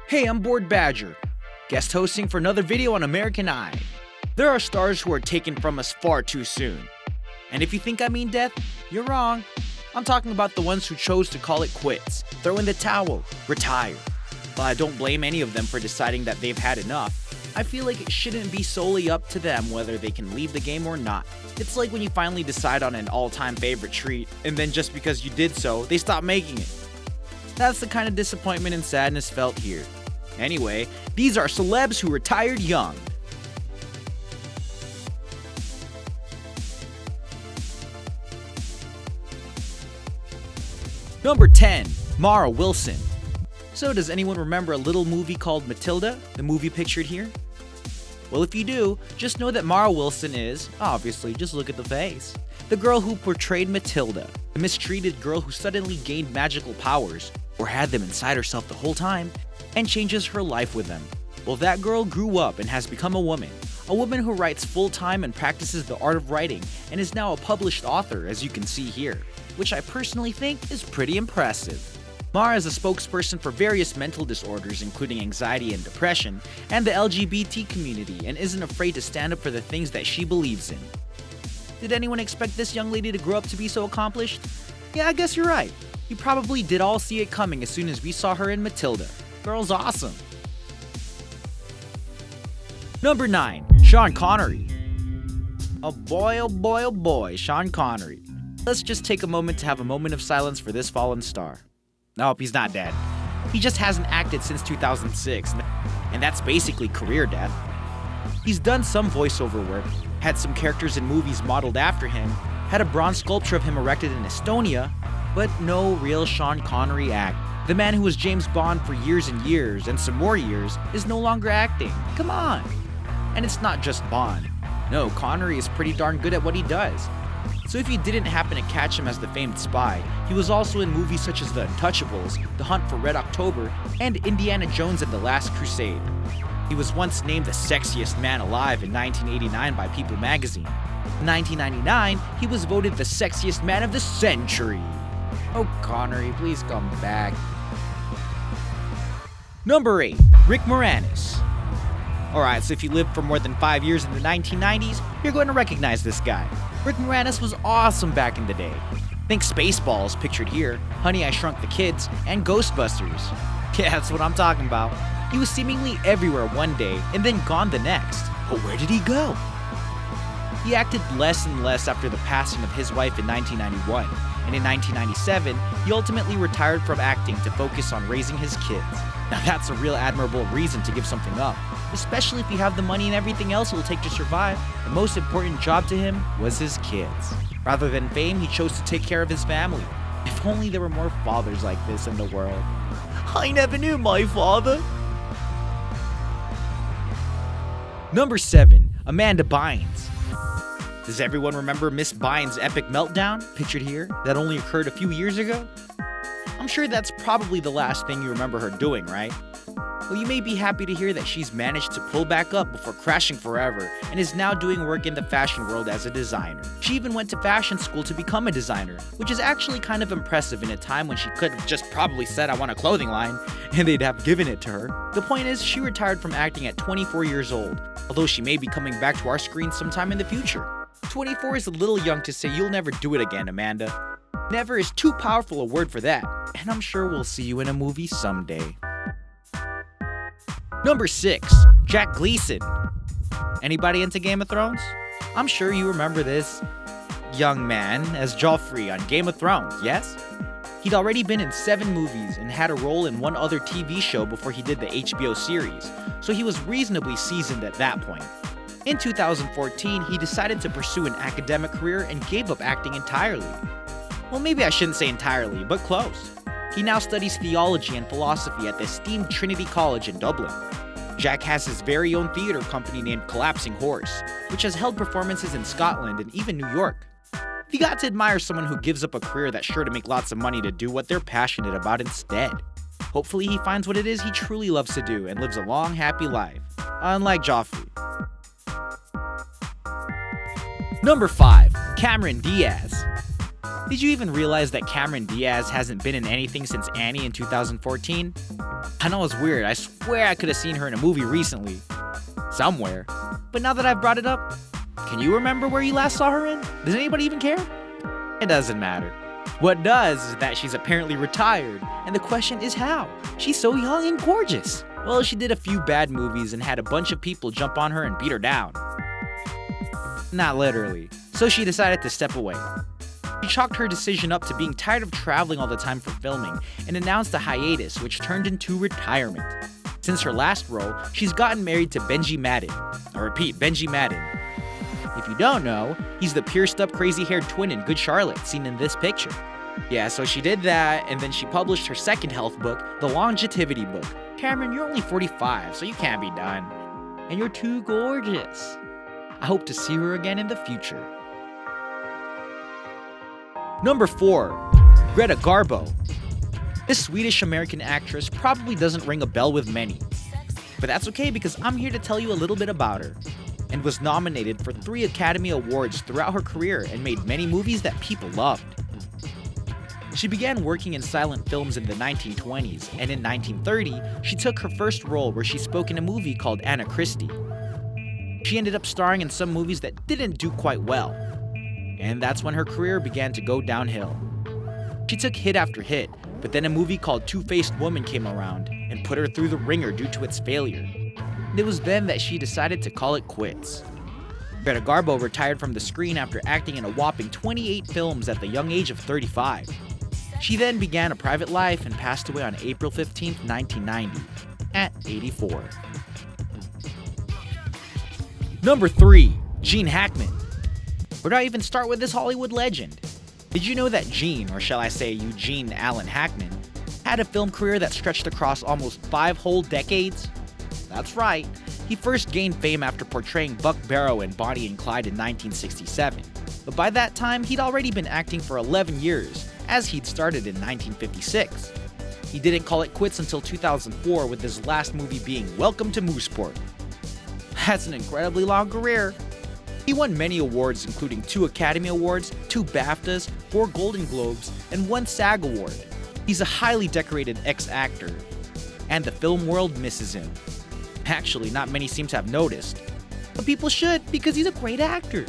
Hey, I'm Bored Badger, guest hosting for another video on American Eye. There are stars who are taken from us far too soon. And if you think I mean death, you're wrong. I'm talking about the ones who chose to call it quits, throw in the towel, retire. But I don't blame any of them for deciding that they've had enough. I feel like it shouldn't be solely up to them whether they can leave the game or not. It's like when you finally decide on an all-time favorite treat, and then just because you did so, they stop making it. That's the kind of disappointment and sadness felt here. Anyway, these are celebs who retired young. Number 10. Mara Wilson. So does anyone remember a little movie called Matilda, the movie pictured here? Well, if you do, just know that Mara Wilson is, obviously, just look at the face, the girl who portrayed Matilda, the mistreated girl who suddenly gained magical powers, or had them inside herself the whole time, and changes her life with them. Well, that girl grew up and has become a woman who writes full-time and practices the art of writing, and is now a published author, as you can see here, which I personally think is pretty impressive. Mara is a spokesperson for various mental disorders including anxiety and depression, and the LGBT community, and isn't afraid to stand up for the things that she believes in. Did anyone expect this young lady to grow up to be so accomplished? Yeah, I guess you're right. You probably did all see it coming as soon as we saw her in Matilda. Girl's awesome. Number 9. Sean Connery. Oh boy, Sean Connery. Let's just take a moment to have a moment of silence for this fallen star. Nope, he's not dead. He just hasn't acted since 2006, and that's basically career death. He's done some voiceover work, had some characters in movies modeled after him, had a bronze sculpture of him erected in Estonia, but no real Sean Connery act. The man who was James Bond for years and years, and some more years, is no longer acting. Come on! And it's not just Bond. No, Connery is pretty darn good at what he does. So if you didn't happen to catch him as the famed spy, he was also in movies such as The Untouchables, The Hunt for Red October, and Indiana Jones and the Last Crusade. He was once named the sexiest man alive in 1989 by People magazine. In 1999, he was voted the sexiest man of the century. Oh, Connery, please come back. Number 8. Rick Moranis. Alright, so if you lived for more than 5 years in the 1990s, you're going to recognize this guy. Rick Moranis was awesome back in the day. Think Spaceballs, pictured here, Honey, I Shrunk the Kids, and Ghostbusters. Yeah, that's what I'm talking about. He was seemingly everywhere one day, and then gone the next. But where did he go? He acted less and less after the passing of his wife in 1991, and in 1997, he ultimately retired from acting to focus on raising his kids. Now that's a real admirable reason to give something up, especially if you have the money and everything else it will take to survive. The most important job to him was his kids. Rather than fame, he chose to take care of his family. If only there were more fathers like this in the world. I never knew my father. Number 7. Amanda Bynes. Does everyone remember Miss Bynes' epic meltdown, pictured here, that only occurred a few years ago? I'm sure that's probably the last thing you remember her doing, right? Well, you may be happy to hear that she's managed to pull back up before crashing forever and is now doing work in the fashion world as a designer. She even went to fashion school to become a designer, which is actually kind of impressive in a time when she could have just probably said, I want a clothing line, and they'd have given it to her. The point is, she retired from acting at 24 years old, although she may be coming back to our screens sometime in the future. 24 is a little young to say you'll never do it again, Amanda. Never is too powerful a word for that, and I'm sure we'll see you in a movie someday. Number 6. Jack Gleeson. Anybody into Game of Thrones? I'm sure you remember this young man as Joffrey on Game of Thrones, yes? He'd already been in 7 movies and had a role in one other TV show before he did the HBO series, so he was reasonably seasoned at that point. In 2014, he decided to pursue an academic career and gave up acting entirely. Well, maybe I shouldn't say entirely, but close. He now studies theology and philosophy at the esteemed Trinity College in Dublin. Jack has his very own theater company named Collapsing Horse, which has held performances in Scotland and even New York. You got to admire someone who gives up a career that's sure to make lots of money to do what they're passionate about instead. Hopefully he finds what it is he truly loves to do and lives a long, happy life, unlike Joffrey. Number 5. Cameron Diaz. Did you even realize that Cameron Diaz hasn't been in anything since Annie in 2014? I know it's weird, I swear I could have seen her in a movie recently. Somewhere. But now that I've brought it up, can you remember where you last saw her in? Does anybody even care? It doesn't matter. What does is that she's apparently retired, and the question is how? She's so young and gorgeous. Well, she did a few bad movies and had a bunch of people jump on her and beat her down. Not literally. So she decided to step away. She chalked her decision up to being tired of traveling all the time for filming and announced a hiatus, which turned into retirement. Since her last role, she's gotten married to Benji Madden. I repeat, Benji Madden. If you don't know, he's the pierced up crazy-haired twin in Good Charlotte, seen in this picture. Yeah, so she did that, and then she published her second health book, The Longevity Book. Cameron, you're only 45, so you can't be done. And you're too gorgeous. I hope to see her again in the future. Number 4. Greta Garbo. This Swedish-American actress probably doesn't ring a bell with many. But that's okay because I'm here to tell you a little bit about her. And was nominated for 3 Academy Awards throughout her career and made many movies that people loved. She began working in silent films in the 1920s, and in 1930, she took her first role where she spoke in a movie called Anna Christie. She ended up starring in some movies that didn't do quite well, and that's when her career began to go downhill. She took hit after hit, but then a movie called Two-Faced Woman came around and put her through the ringer due to its failure. It was then that she decided to call it quits. Greta Garbo retired from the screen after acting in a whopping 28 films at the young age of 35. She then began a private life and passed away on April 15, 1990, at 84. Number 3. Gene Hackman. Where do I even start with this Hollywood legend? Did you know that Gene, or shall I say Eugene Allen Hackman, had a film career that stretched across almost 5 whole decades? That's right, he first gained fame after portraying Buck Barrow in Bonnie and Clyde in 1967. But by that time, he'd already been acting for 11 years, as he'd started in 1956. He didn't call it quits until 2004, with his last movie being Welcome to Mooseport. That's an incredibly long career. He won many awards, including 2 Academy Awards, 2 BAFTAs, 4 Golden Globes, and 1 SAG Award. He's a highly decorated ex-actor, and the film world misses him. Actually, not many seem to have noticed, but people should because he's a great actor.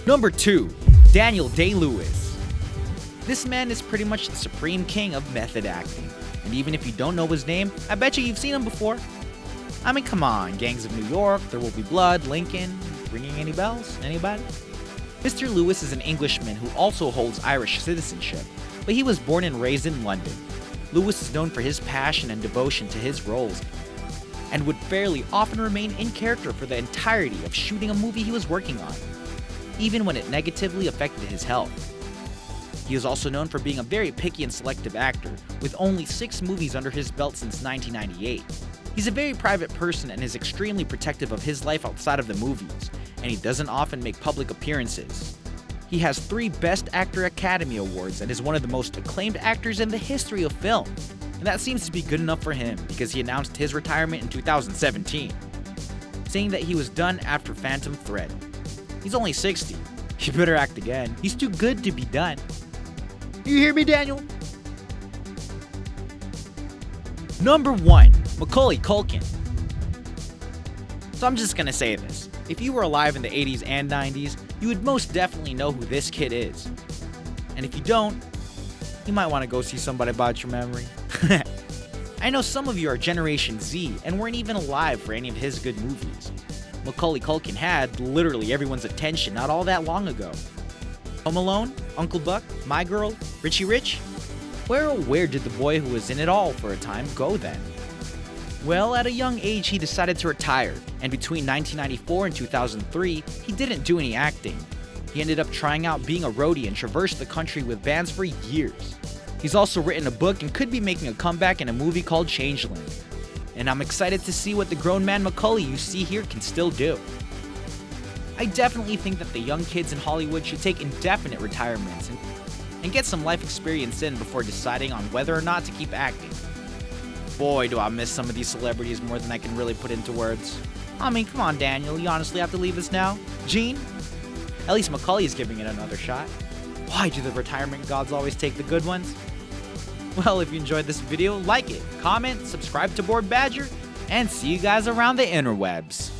Number 2. Daniel Day-Lewis. This man is pretty much the supreme king of method acting, and even if you don't know his name, I bet you've seen him before. I mean, come on, Gangs of New York, There Will Be Blood, Lincoln, ringing any bells? Anybody? Mr. Lewis is an Englishman who also holds Irish citizenship, but he was born and raised in London. Lewis is known for his passion and devotion to his roles, and would fairly often remain in character for the entirety of shooting a movie he was working on, even when it negatively affected his health. He is also known for being a very picky and selective actor, with only 6 movies under his belt since 1998. He's a very private person and is extremely protective of his life outside of the movies, and he doesn't often make public appearances. He has 3 Best Actor Academy Awards and is one of the most acclaimed actors in the history of film. And that seems to be good enough for him because he announced his retirement in 2017, saying that he was done after Phantom Thread. He's only 60. He better act again. He's too good to be done. You hear me, Daniel? Number 1. Macaulay Culkin. So I'm just gonna say this. If you were alive in the 80s and 90s, you would most definitely know who this kid is. And if you don't, you might want to go see somebody about your memory. I know some of you are Generation Z and weren't even alive for any of his good movies. Macaulay Culkin had literally everyone's attention not all that long ago. Home Alone, Uncle Buck, My Girl, Richie Rich? Where did the boy who was in it all for a time go then? Well, at a young age, he decided to retire, and between 1994 and 2003, he didn't do any acting. He ended up trying out being a roadie and traversed the country with bands for years. He's also written a book and could be making a comeback in a movie called Changeling. And I'm excited to see what the grown man Macaulay you see here can still do. I definitely think that the young kids in Hollywood should take indefinite retirements and get some life experience in before deciding on whether or not to keep acting. Boy, do I miss some of these celebrities more than I can really put into words. I mean, come on, Daniel, you honestly have to leave us now? Gene? At least Macaulay is giving it another shot. Why do the retirement gods always take the good ones? Well, if you enjoyed this video, like it, comment, subscribe to Bored Badger, and see you guys around the interwebs.